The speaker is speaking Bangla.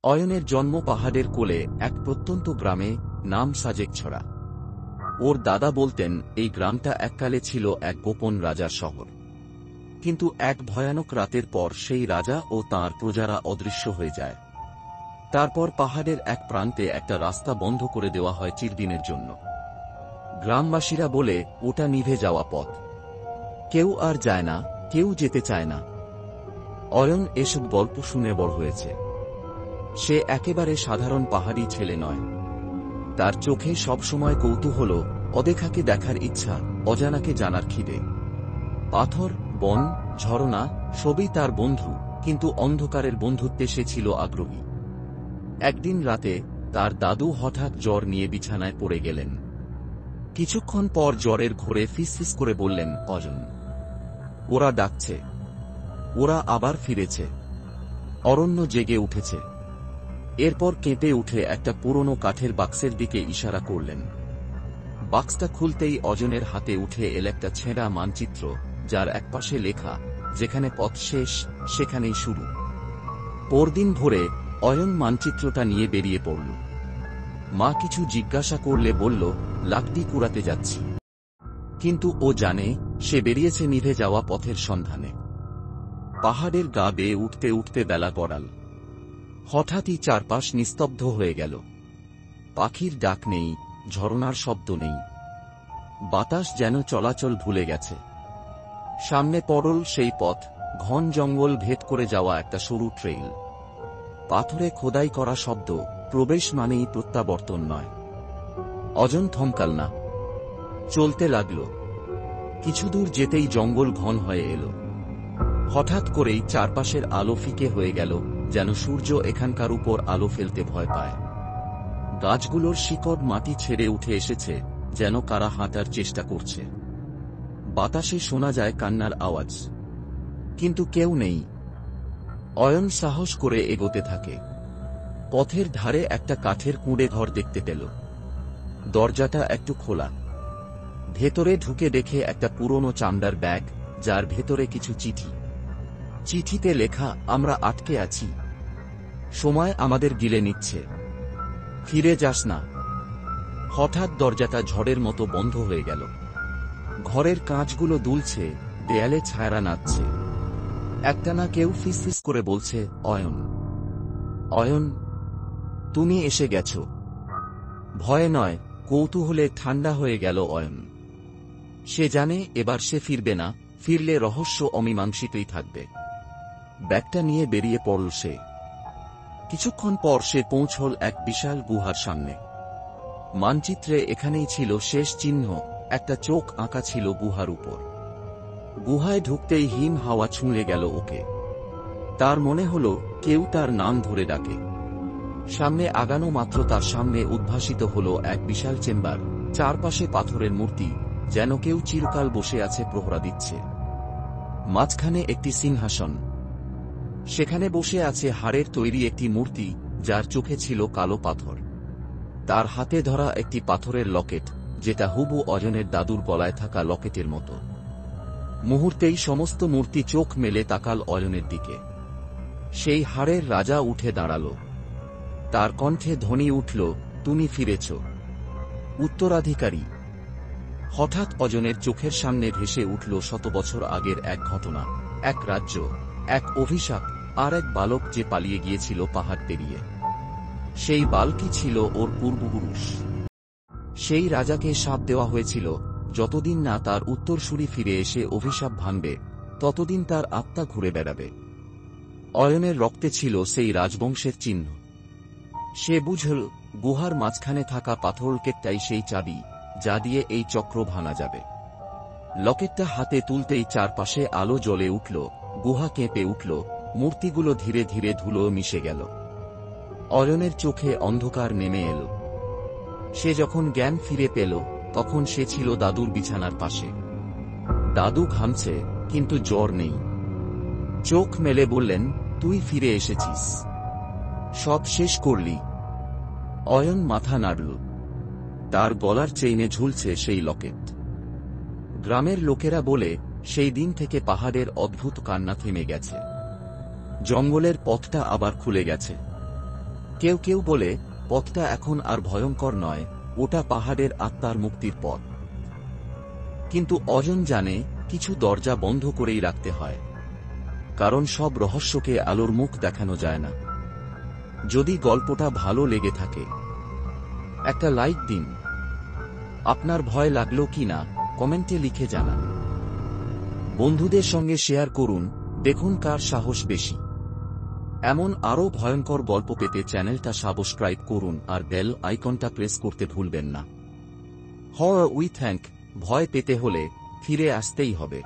অয়নের জন্ম পাহাড়ের কোলে এক প্রত্যন্ত গ্রামে, নাম সাজেকছড়া। ওর দাদা বলতেন এই গ্রামটা এককালে ছিল এক গোপন রাজার শহর। কিন্তু এক ভয়ানক রাতের পর সেই রাজা ও তাঁর প্রজারা অদৃশ্য হয়ে যায়। তারপর পাহাড়ের এক প্রান্তে একটা রাস্তা বন্ধ করে দেওয়া হয় চিরদিনের জন্য। গ্রামবাসীরা বলে ওটা নিভে যাওয়া পথ, কেউ আর যায় না, কেউ যেতে চায় না। অয়ন এসব গল্প শুনে বড় হয়েছে। সে একেবারে সাধারণ পাহাড়ি ছেলে নয়। তার চোখে সবসময় কৌতূহল, অদেখাকে দেখার ইচ্ছা, অজানাকে জানার খিদে। পাথর, বন, ঝরনা সবই তার বন্ধু, কিন্তু অন্ধকারের বন্ধুত্বে সে ছিল আগ্রহী। একদিন রাতে তার দাদু হঠাৎ জ্বর নিয়ে বিছানায় পড়ে গেলেন। কিছুক্ষণ পর জ্বরের ঘোরে ফিসফিস করে বললেন, অজন, ওরা ডাকছে, ওরা আবার ফিরেছে। অরণ্য জেগে উঠেছে। এরপর কেঁপে উঠে একটা পুরনো কাঠের বাক্সের দিকে ইশারা করলেন। বাক্সটা খুলতেই অজনের হাতে উঠে এল একটা ছেঁড়া মানচিত্র, যার একপাশে লেখা, যেখানে পথ শেষ সেখানেই শুরু। পরদিন ভোরে অয়ন মানচিত্রটা নিয়ে বেরিয়ে পড়ল। মা কিছু জিজ্ঞাসা করলে বলল, লাকড়ি কুড়াতে যাচ্ছি। কিন্তু ও জানে সে বেরিয়েছে নিভে যাওয়া পথের সন্ধানে। পাহাড়ের গা বেয়ে উঠতে উঠতে বেলা গড়াল। হঠাৎই চারপাশ নিস্তব্ধ হয়ে গেল। পাখির ডাক নেই, ঝরনার শব্দ নেই। বাতাস যেন চলাচল ভুলে গেছে। সামনে পড়ল সেই পথ, ঘন জঙ্গল ভেদ করে যাওয়া একটা সরু ট্রেইল। পাথরে খোদাই করা শব্দ, প্রবেশ মানেই প্রত্যাবর্তন নয়। অজন থমকাল না, চলতে লাগল। কিছু দূর যেতেই জঙ্গল ঘন হয়ে এল। হঠাৎ করেই চারপাশের আলো ফিকে হয়ে গেল, যেন সূর্য এখানকার উপর আলো ফেলতে ভয় পায়। গাছগুলোর শিকড় মাটি ছেড়ে উঠে এসেছে, যেন কারা হাঁটার চেষ্টা করছে। বাতাসে শোনা যায় কান্নার আওয়াজ, কিন্তু কেউ নেই। অয়ন সাহস করে এগোতে থাকে। পথের ধারে একটা কাঠের কুঁড়ে ঘর দেখতে পেল। দরজাটা একটু খোলা। ভেতরে ঢুকে দেখে একটা পুরনো চামড়ার ব্যাগ, যার ভেতরে কিছু চিঠি। চিঠিতে লেখা, আমরা আটকে আছি, সময় আমাদের গিলে নিচ্ছে, ফিরে যাস না। হঠাৎ দরজাটা ঝড়ের মতো বন্ধ হয়ে গেল। ঘরের কাঁচগুলো দুলছে, দেয়ালে ছায়ারা নাচছে। একটানা কেউ ফিসফিস করে বলছে, অয়ন, অয়ন, তুমি এসে গেছ। ভয়ে নয়, কৌতূহলে ঠান্ডা হয়ে গেল অয়ন। সে জানে এবার সে ফিরবে না, ফিরলে রহস্য অমীমাংসিতই থাকবে। ব্যাগটা নিয়ে বেরিয়ে পড়ল সে। কিছুক্ষণ পর সে পৌঁছল এক বিশাল গুহার সামনে। মানচিত্রে এখানেই ছিল শেষ চিহ্ন, একটা চোখ আঁকা ছিল গুহার উপর। গুহায় ঢুকতেই হিম হাওয়া ছুঁড়ে গেল ওকে। তার মনে হল কেউ তার নাম ধরে ডাকে। সামনে আগানো মাত্র তার সামনে উদ্ভাসিত হল এক বিশাল চেম্বার, চারপাশে পাথরের মূর্তি, যেন কেউ চিরকাল বসে আছে, প্রহরা দিচ্ছে। মাঝখানে একটি সিংহাসন। সেখানে বসে আছে হাড়ের তৈরি একটি মূর্তি, যার চোখে ছিল কালো পাথর। তার হাতে ধরা একটি পাথরের লকেট, যেটা হুবু অজনের দাদুর গলায় থাকা লকেটের মতো। মুহূর্তেই সমস্ত মূর্তি চোখ মেলে তাকাল অয়নের দিকে। সেই হাড়ের রাজা উঠে দাঁড়াল। তার কণ্ঠে ধ্বনি উঠল, তুমি ফিরেছ, উত্তরাধিকারী। হঠাৎ অজনের চোখের সামনে ভেসে উঠল শত বছর আগের এক ঘটনা, এক রাজ্য, এক অভিশাপ, আর এক বালক যে পালিয়ে গিয়েছিল পাহাড় পেরিয়ে। সেই বালকই ছিল ওর পূর্বপুরুষ। সেই রাজাকে শাপ দেওয়া হয়েছিল, যতদিন না তার উত্তরসূরি ফিরে এসে অভিশাপ ভাঙবে, ততদিন তার আত্মা ঘুরে বেড়াবে। অয়নের রক্তে ছিল সেই রাজবংশের চিহ্ন। সে বুঝল, গুহার মাঝখানে থাকা পাথরকেটটাই সেই চাবি, যা দিয়ে এই চক্র ভাঙা যাবে। লকেটটা হাতে তুলতেই চারপাশে আলো জ্বলে উঠল, গুহা কেঁপে উঠল, মূর্তিগুলো ধীরে ধীরে ধুলো মিশে গেল। অয়নের চোখে অন্ধকার নেমে এল। সে যখন জ্ঞান ফিরে পেল, তখন সে ছিল দাদুর বিছানার পাশে। দাদু ঘামছে, কিন্তু জ্বর নেই। চোখ মেলে বললেন, তুই ফিরে এসেছিস, সব শেষ করলি। অয়ন মাথা নাড়ল। তার গলার চেইনে ঝুলছে সেই লকেট। গ্রামের লোকেরা বলে, সেই দিন থেকে পাহাড়ের অদ্ভুত কান্না থেমে গেছে। জঙ্গলের পথটা আবার খুলে গেছে। কেউ কেউ বলে পথটা এখন আর ভয়ঙ্কর নয়, ওটা পাহাড়ের আত্মার মুক্তির পথ। কিন্তু অজন জানে কিছু দরজা বন্ধ করেই রাখতে হয়, কারণ সব রহস্যকে আলোর মুখ দেখানো যায় না। যদি গল্পটা ভালো লেগে থাকে একটা লাইক দিন। আপনার ভয় লাগলো কিনা কমেন্টে লিখে জানান। বন্ধুদের সঙ্গে শেয়ার করুন, দেখুন কার সাহস বেশি। এমন আরও ভয়ঙ্কর গল্প পেতে চ্যানেলটা সাবস্ক্রাইব করুন আর বেল আইকনটা প্রেস করতে ভুলবেন না। হরর উই থ্যাঙ্ক, ভয় পেতে হলে ফিরে আসতেই হবে।